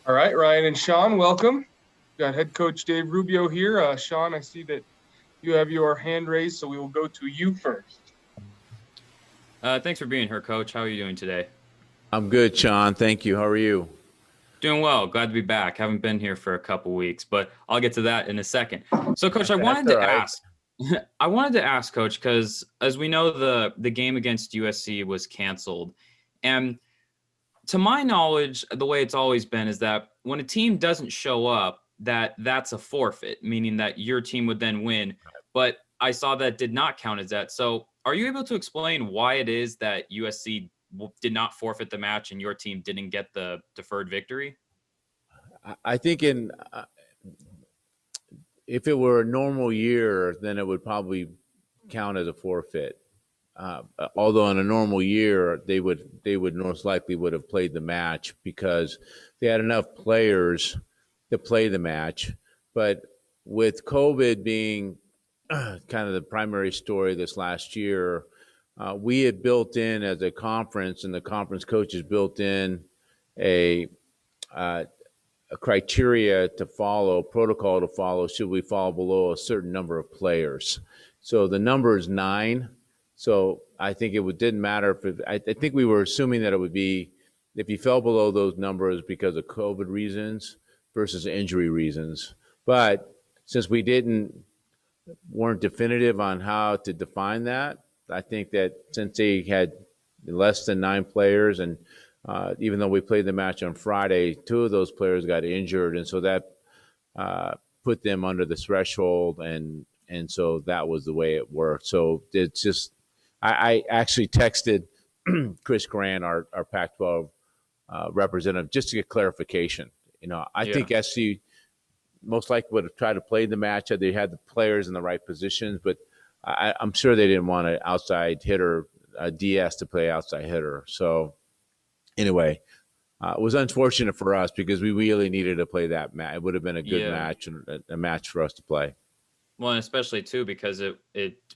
All right, Ryan and Sean, welcome. Got head coach Dave Rubio here. Sean, I see that you have your hand raised, so we will go to you first. Thanks for being here, Coach. How are you doing today? I'm good, Sean. Thank you. How are you? Doing well. Glad to be back. Haven't been here for a couple weeks, but I'll get to that in a second. So, Coach, I That's wanted all to right. ask. I wanted to ask, Coach, because as we know, the game against USC was canceled, and to my knowledge, the way it's always been is that when a team doesn't show up, that's a forfeit, meaning that your team would then win. But I saw that did not count as that. So, are you able to explain why it is that USC did not forfeit the match and your team didn't get the deferred victory? I think if it were a normal year, then it would probably count as a forfeit. Although in a normal year, they would most likely would have played the match because they had enough players to play the match. But with COVID being kind of the primary story this last year, we had built in as a conference, and the conference coaches built in a uh, a criteria to follow, protocol to follow, should we fall below a certain number of players. So the number is 9. So I think didn't matter I think we were assuming that it would be if you fell below those numbers because of COVID reasons versus injury reasons. But since we didn't weren't definitive on how to define that, I think that since they had less than 9 players, and even though we played the match on Friday, 2 of those players got injured, and so that put them under the threshold, and so that was the way it worked. So it's just I actually texted Chris Grant, our Pac-12 representative, just to get clarification. I Yeah. think SC most likely would have tried to play the match had they had the players in the right positions, but I'm sure they didn't want an outside hitter, a DS to play outside hitter. So anyway, it was unfortunate for us because we really needed to play that match. It would have been a good Yeah. match and a match for us to play. Well, and especially too because it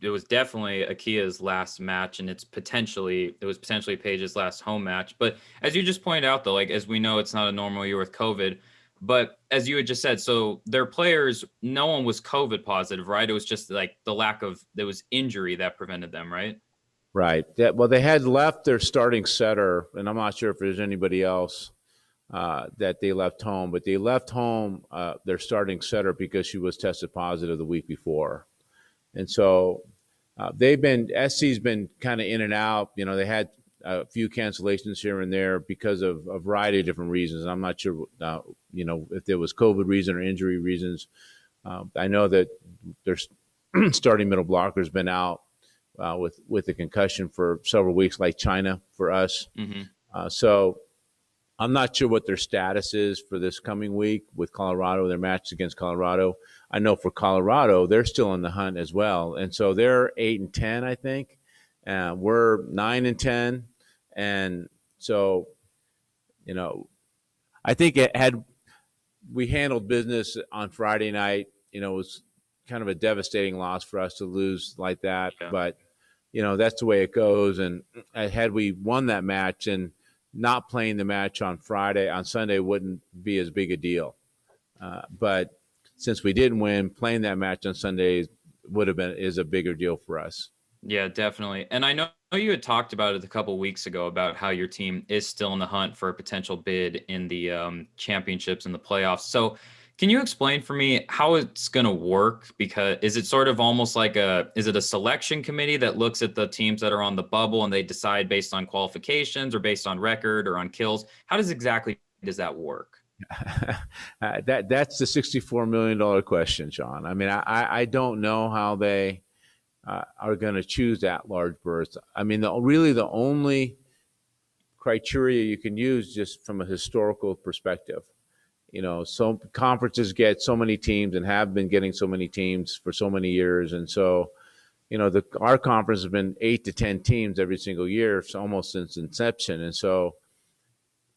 was definitely Akia's last match, and it was potentially Paige's last home match. But as you just pointed out, though, like as we know, it's not a normal year with COVID. But as you had just said, so their players, no one was COVID positive, right? It was just like the lack of there was injury that prevented them, right? Right. Well, they had left their starting setter, and I'm not sure if there's anybody else that they left home, but they left home their starting setter because she was tested positive the week before. And so SC's been kind of in and out. They had a few cancellations here and there because of a variety of different reasons. I'm not sure, if there was COVID reason or injury reasons. I know that their starting middle blocker has been out with a concussion for several weeks, like China for us. Mm-hmm. So I'm not sure what their status is for this coming week with Colorado, their match against Colorado. I know for Colorado, they're still in the hunt as well. And so they're 8-10, I think. We're 9-10. And so, I think had we handled business on Friday night, it was kind of a devastating loss for us to lose like that. Yeah. But, that's the way it goes. And had we won that match and not playing the match on Sunday wouldn't be as big a deal. But since we didn't win, playing that match on Sunday is a bigger deal for us. Yeah, definitely. And I know you had talked about it a couple weeks ago about how your team is still in the hunt for a potential bid in the championships and the playoffs. So, can you explain for me how it's going to work? Because is it sort of almost like is it a selection committee that looks at the teams that are on the bubble and they decide based on qualifications or based on record or on kills? How does that work? That's the $64 million question, Sean. I mean, I don't know how they are going to choose that large berth. I mean, really the only criteria you can use just from a historical perspective. Some conferences get so many teams and have been getting so many teams for so many years, and so our conference has been 8 to 10 teams every single year, almost since inception, and so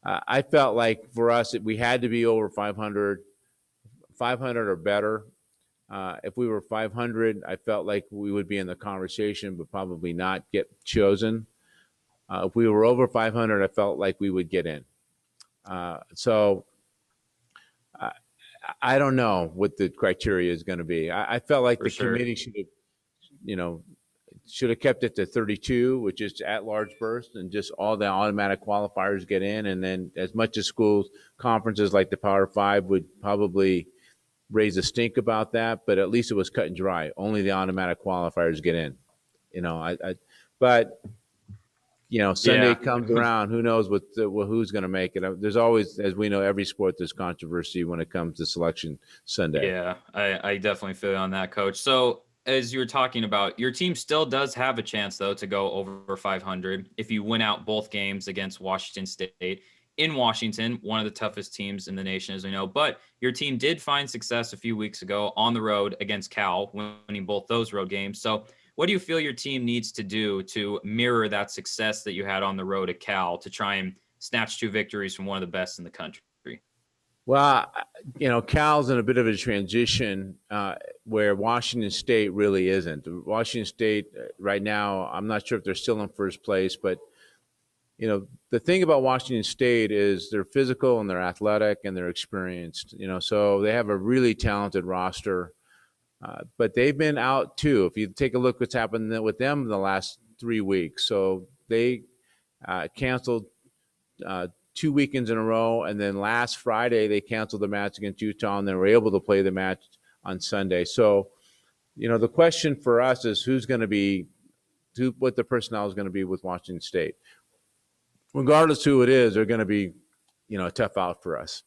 I felt like for us we had to be over 500, 500 or better. If we were 500, I felt like we would be in the conversation, but probably not get chosen. If we were over 500, I felt like we would get in. So I don't know what the criteria is going to be. I felt like For the sure. committee should have kept it to 32, which is at large burst, and just all the automatic qualifiers get in. And then as much as schools, conferences like the Power Five would probably raise a stink about that, but at least it was cut and dry. Only the automatic qualifiers get in. But Sunday comes around. Who knows who's going to make it? There's always, as we know, every sport there's controversy when it comes to selection Sunday. Yeah, I definitely feel you on that, Coach. So as you were talking about, your team still does have a chance, though, to go over 500 if you win out both games against Washington State in Washington, one of the toughest teams in the nation, as we know. But your team did find success a few weeks ago on the road against Cal, winning both those road games. So what do you feel your team needs to do to mirror that success that you had on the road at Cal to try and snatch 2 victories from one of the best in the country? Well, Cal's in a bit of a transition where Washington State really isn't. Washington State right now, I'm not sure if they're still in first place, but the thing about Washington State is they're physical and they're athletic and they're experienced. So they have a really talented roster, but they've been out too. If you take a look what's happened with them in the last 3 weeks, so they canceled 2 weekends in a row, and then last Friday they canceled the match against Utah, and they were able to play the match on Sunday. So, the question for us is what the personnel is going to be with Washington State. Regardless who it is, they're going to be, a tough out for us.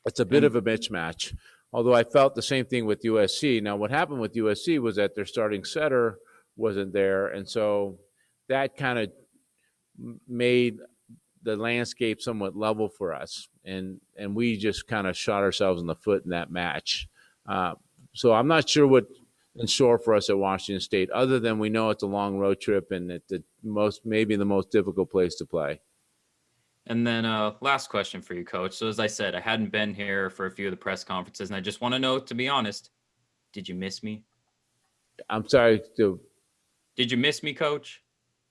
It's a bit of a mismatch, although I felt the same thing with USC. Now, what happened with USC was that their starting setter wasn't there, and so that kind of made the landscape somewhat level for us, and we just kind of shot ourselves in the foot in that match. So I'm not sure what in store for us at Washington State, other than we know it's a long road trip and it's maybe the most difficult place to play. And then last question for you, Coach. So as I said, I hadn't been here for a few of the press conferences, and I just want to know, to be honest, did you miss me? I'm sorry. Did you miss me, Coach?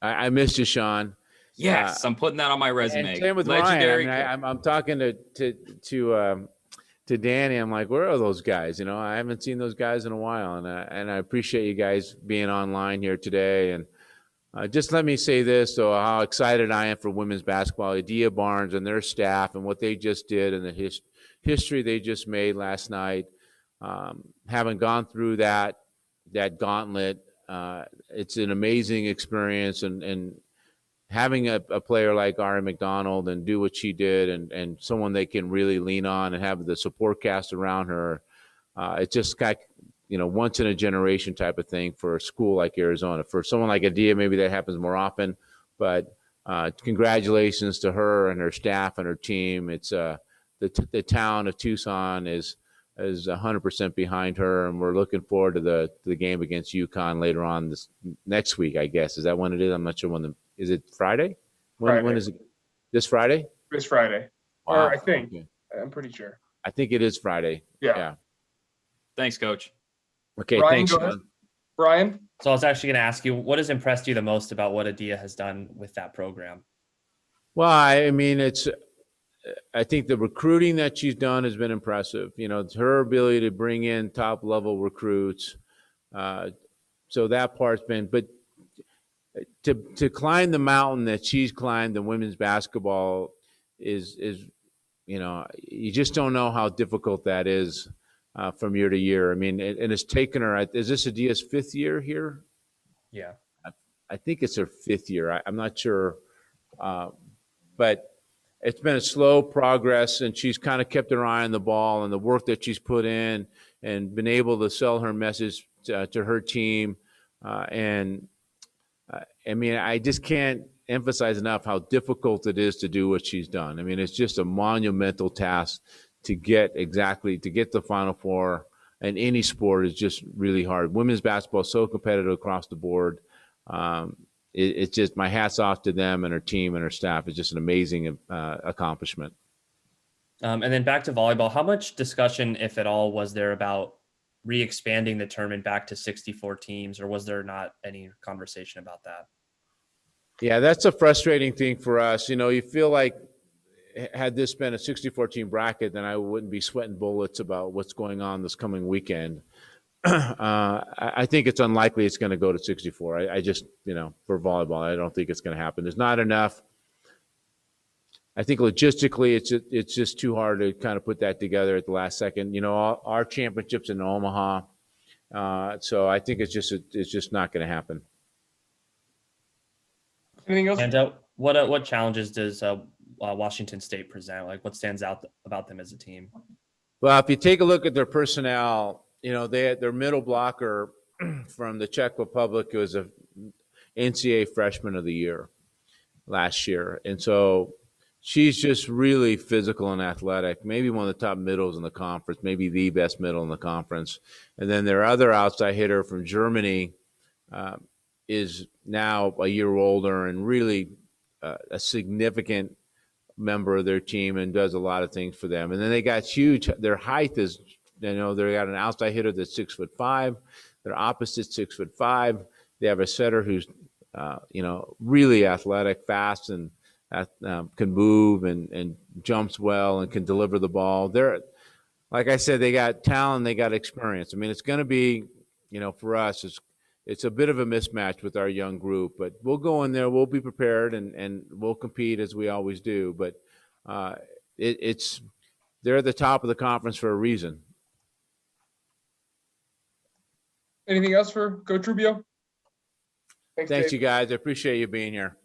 I missed you, Sean. Yes, I'm putting that on my resume. And same with Legendary. Ryan. I'm talking to Danny. I'm like, where are those guys? I haven't seen those guys in a while, and I appreciate you guys being online here today. And just let me say this, though, how excited I am for women's basketball. Adia Barnes and their staff and what they just did and the history they just made last night. Having gone through that gauntlet, it's an amazing experience, and having a player like Ari McDonald and do what she did and someone they can really lean on and have the support cast around her, it's just got, once in a generation type of thing for a school like Arizona. For someone like Adia, maybe that happens more often, but congratulations to her and her staff and her team. It's the town of Tucson is 100% behind her, and we're looking forward to the game against UConn later on this next week, I guess. Is that when it is? I'm not sure when is it Friday? When is it? This Friday? This Friday. Wow. Or I think. Okay. I'm pretty sure. I think it is Friday. Yeah. Thanks, Coach. Okay, Brian, thanks, go ahead. Sean. Brian? So I was actually going to ask you, what has impressed you the most about what Adia has done with that program? Well, I mean, I think the recruiting that she's done has been impressive. It's her ability to bring in top level recruits. So that part's been, but to climb the mountain that she's climbed in women's basketball is you just don't know how difficult that is from year to year. I mean, and it's taken her. Is this Adia's 5th year here? Yeah, I think it's her 5th year. I'm not sure, but it's been a slow progress, and she's kind of kept her eye on the ball and the work that she's put in, and been able to sell her message to her team, and. I mean, I just can't emphasize enough how difficult it is to do what she's done. I mean, it's just a monumental task to get the Final Four, and any sport is just really hard. Women's basketball is so competitive across the board. It's just, my hat's off to them and her team and her staff. It's just an amazing accomplishment. and then back to volleyball. How much discussion, if at all, was there about re-expanding the tournament back to 64 teams, or was there not any conversation about that? Yeah, that's a frustrating thing for us. You feel like had this been a 64-team bracket, then I wouldn't be sweating bullets about what's going on this coming weekend. I think it's unlikely it's going to go to 64. I just, for volleyball, I don't think it's going to happen. There's not enough. I think logistically, it's just too hard to kind of put that together at the last second. Our championships in Omaha, so I think it's just not going to happen. Anything else? And what challenges does Washington State present? Like, what stands out about them as a team? Well, if you take a look at their personnel, they had their middle blocker from the Czech Republic, who was a NCAA Freshman of the Year last year, and so she's just really physical and athletic. Maybe one of the top middles in the conference, maybe the best middle in the conference. And then their other outside hitter from Germany is now a year older and really a significant member of their team and does a lot of things for them. And then they got huge. Their height is, they got an outside hitter that's 6'5". Their opposite 6'5". They have a setter who's, really athletic, fast, and can move and jumps well and can deliver the ball. They're, like I said, they got talent, they got experience. I mean, it's going to be, for us, it's a bit of a mismatch with our young group, but we'll go in there, we'll be prepared, and we'll compete as we always do. But they're at the top of the conference for a reason. Anything else for Coach Rubio? Thanks, you guys. I appreciate you being here.